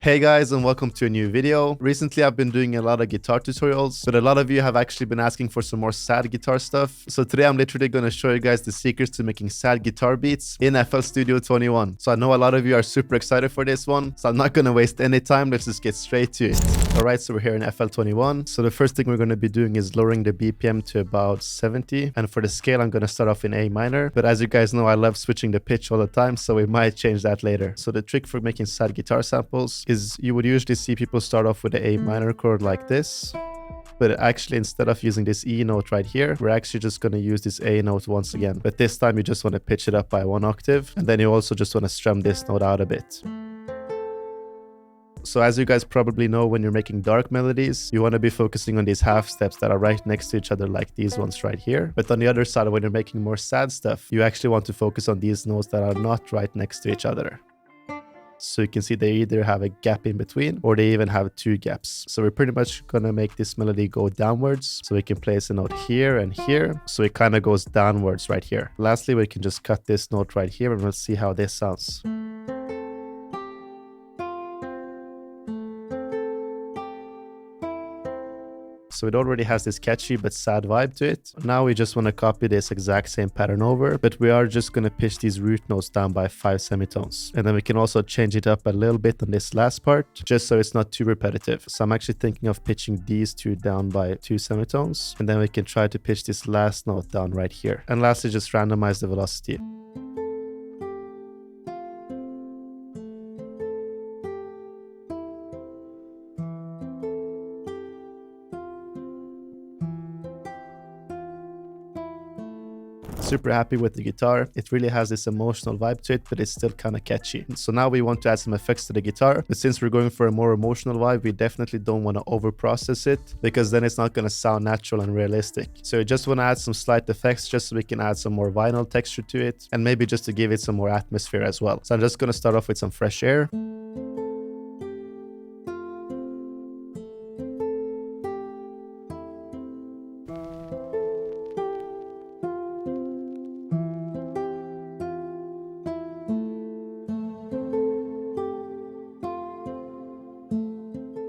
Hey guys, and welcome to a new video. Recently I've been doing a lot of guitar tutorials, but a lot of you have actually been asking for some more sad guitar stuff. So today I'm literally going to show you guys the secrets to making sad guitar beats in FL Studio 21. So I know a lot of you are super excited for this one, so I'm not going to waste any time. Let's just get straight to it. Alright, so we're here in FL 21. So the first thing we're going to be doing is lowering the BPM to about 70. And for the scale, I'm going to start off in A minor. But as you guys know, I love switching the pitch all the time, so we might change that later. So the trick for making sad guitar samples is you would usually see people start off with the A minor chord like this. But actually, instead of using this E note right here, we're actually just going to use this A note once again. But this time you just want to pitch it up by 1 octave. And then you also just want to strum this note out a bit. So as you guys probably know, when you're making dark melodies, you want to be focusing on these half steps that are right next to each other, like these ones right here. But on the other side, when you're making more sad stuff, you actually want to focus on these notes that are not right next to each other. So you can see they either have a gap in between or they even have 2 gaps. So we're pretty much going to make this melody go downwards. So we can place a note here and here. So it kind of goes downwards right here. Lastly, we can just cut this note right here and we'll see how this sounds. So it already has this catchy but sad vibe to it. Now we just want to copy this exact same pattern over, but we are just going to pitch these root notes down by 5 semitones. And then we can also change it up a little bit on this last part, just so it's not too repetitive. So I'm actually thinking of pitching these 2 down by 2 semitones. And then we can try to pitch this last note down right here. And lastly, just randomize the velocity. Super happy with the guitar. It really has this emotional vibe to it, but it's still kind of catchy. So now we want to add some effects to the guitar, but since we're going for a more emotional vibe, we definitely don't want to over process it, because then it's not going to sound natural and realistic. So we just want to add some slight effects just so we can add some more vinyl texture to it, and maybe just to give it some more atmosphere as well. So I'm just going to start off with some fresh air.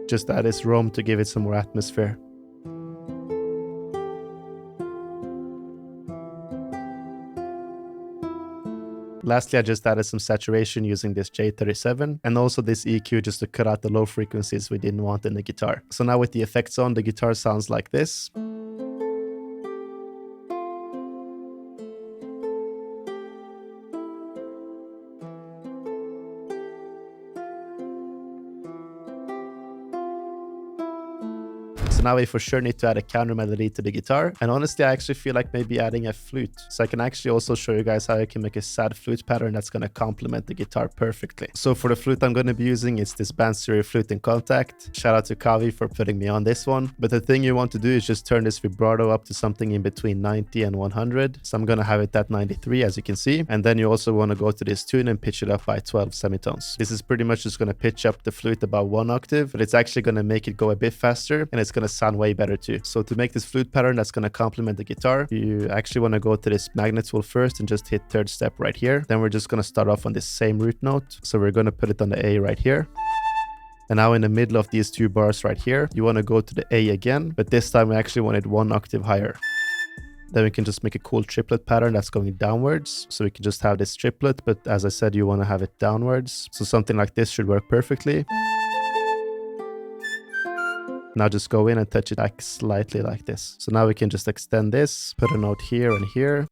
Just add this roam to give it some more atmosphere. Lastly, I just added some saturation using this J37 and also this EQ just to cut out the low frequencies we didn't want in the guitar. So now with the effects on, the guitar sounds like this. So now we for sure need to add a counter melody to the guitar. And honestly, I actually feel like maybe adding a flute. So I can actually also show you guys how I can make a sad flute pattern that's going to complement the guitar perfectly. So for the flute I'm going to be using is this band stereo flute in contact. Shout out to Kavi for putting me on this one. But the thing you want to do is just turn this vibrato up to something in between 90 and 100. So I'm going to have it at 93, as you can see. And then you also want to go to this tune and pitch it up by 12 semitones. This is pretty much just going to pitch up the flute about 1 octave, but it's actually going to make it go a bit faster and it's going to sound way better too. So to make this flute pattern that's going to complement the guitar, you actually want to go to this magnet tool first and just hit 3rd step right here. Then we're just going to start off on this same root note. So we're going to put it on the A right here. And now in the middle of these 2 bars right here, you want to go to the A again, but this time we actually want it 1 octave higher. Then we can just make a cool triplet pattern that's going downwards. So we can just have this triplet, but as I said, you want to have it downwards. So something like this should work perfectly. Now just go in and touch it back slightly like this. So now we can just extend this, put a note here and here.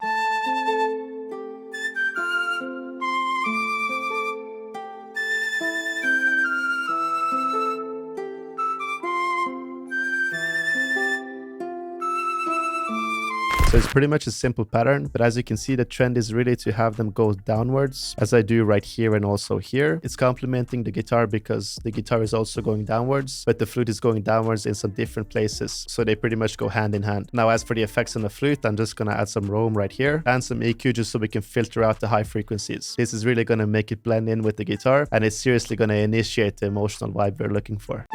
So it's pretty much a simple pattern, but as you can see, the trend is really to have them go downwards, as I do right here and also here. It's complementing the guitar because the guitar is also going downwards, but the flute is going downwards in some different places. So they pretty much go hand in hand. Now, as for the effects on the flute, I'm just going to add some roam right here and some EQ just so we can filter out the high frequencies. This is really going to make it blend in with the guitar, and it's seriously going to initiate the emotional vibe we're looking for.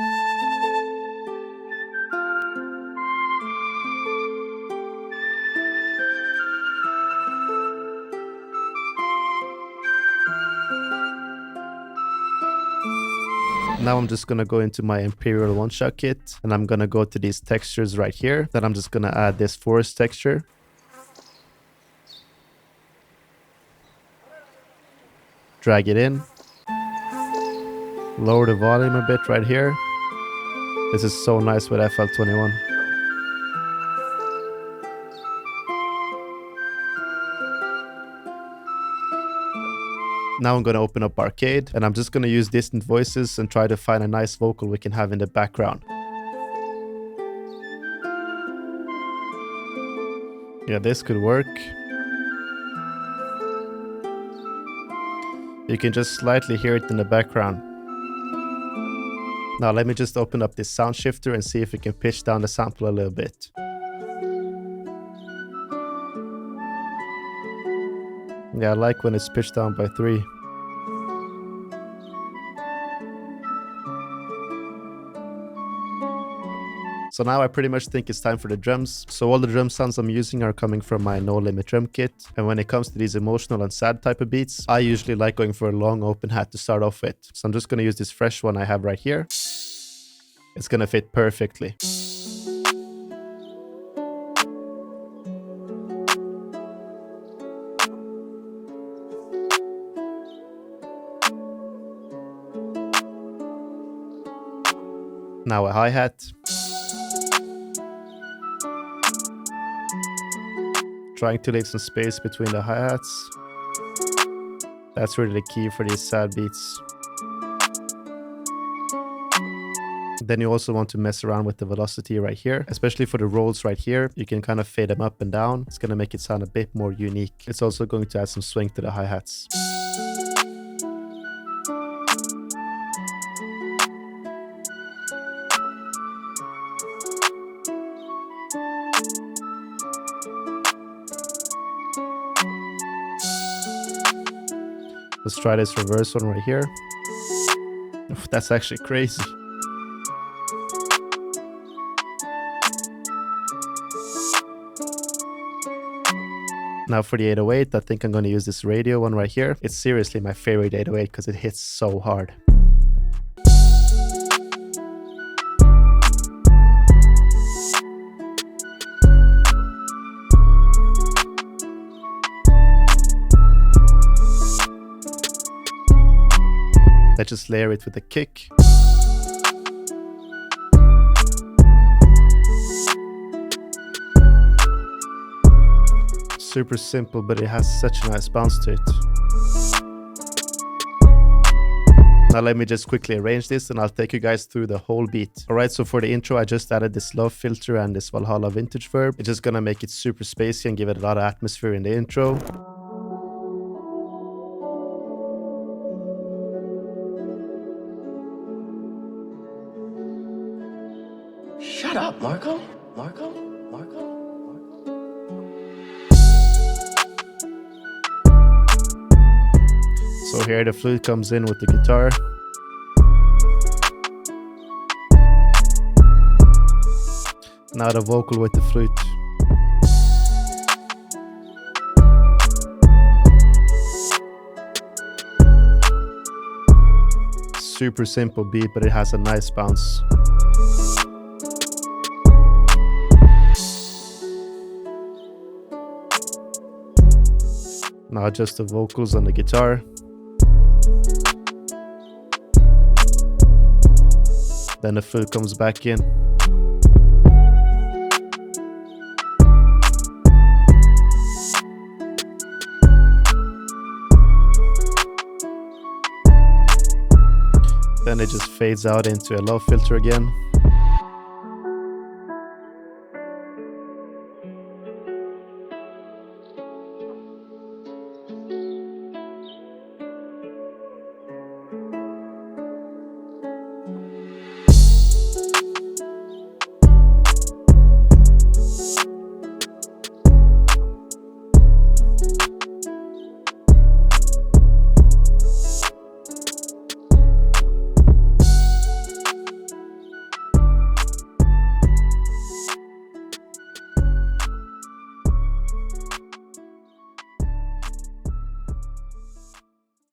Now I'm just gonna go into my Imperial one-shot kit and I'm gonna go to these textures right here. Then I'm just gonna add this forest texture. Drag it in. Lower the volume a bit right here. This is so nice with FL21. Now I'm going to open up Arcade and I'm just going to use distant voices and try to find a nice vocal we can have in the background. Yeah, this could work. You can just slightly hear it in the background. Now let me just open up this sound shifter and see if we can pitch down the sample a little bit. Yeah, I like when it's pitched down by 3. So now I pretty much think it's time for the drums. So all the drum sounds I'm using are coming from my No Limit drum kit. And when it comes to these emotional and sad type of beats, I usually like going for a long open hat to start off with. So I'm just going to use this fresh one I have right here. It's going to fit perfectly. Now a hi-hat. Trying to leave some space between the hi-hats. That's really the key for these sad beats. Then you also want to mess around with the velocity right here, especially for the rolls right here. You can kind of fade them up and down. It's going to make it sound a bit more unique. It's also going to add some swing to the hi-hats. Let's try this reverse one right here. Oof, that's actually crazy. Now for the 808, I think I'm going to use this radio one right here. It's seriously my favorite 808 because it hits so hard. Let's just layer it with a kick. Super simple, but it has such a nice bounce to it. Now let me just quickly arrange this and I'll take you guys through the whole beat. Alright, so for the intro I just added this love filter and this Valhalla vintage verb. It's just gonna make it super spacey and give it a lot of atmosphere in the intro. Shut up, Marko. Marko. So here the flute comes in with the guitar. Now the vocal with the flute. Super simple beat, but it has a nice bounce. Now just the vocals on the guitar. Then the flute comes back in. Then it just fades out into a low filter again.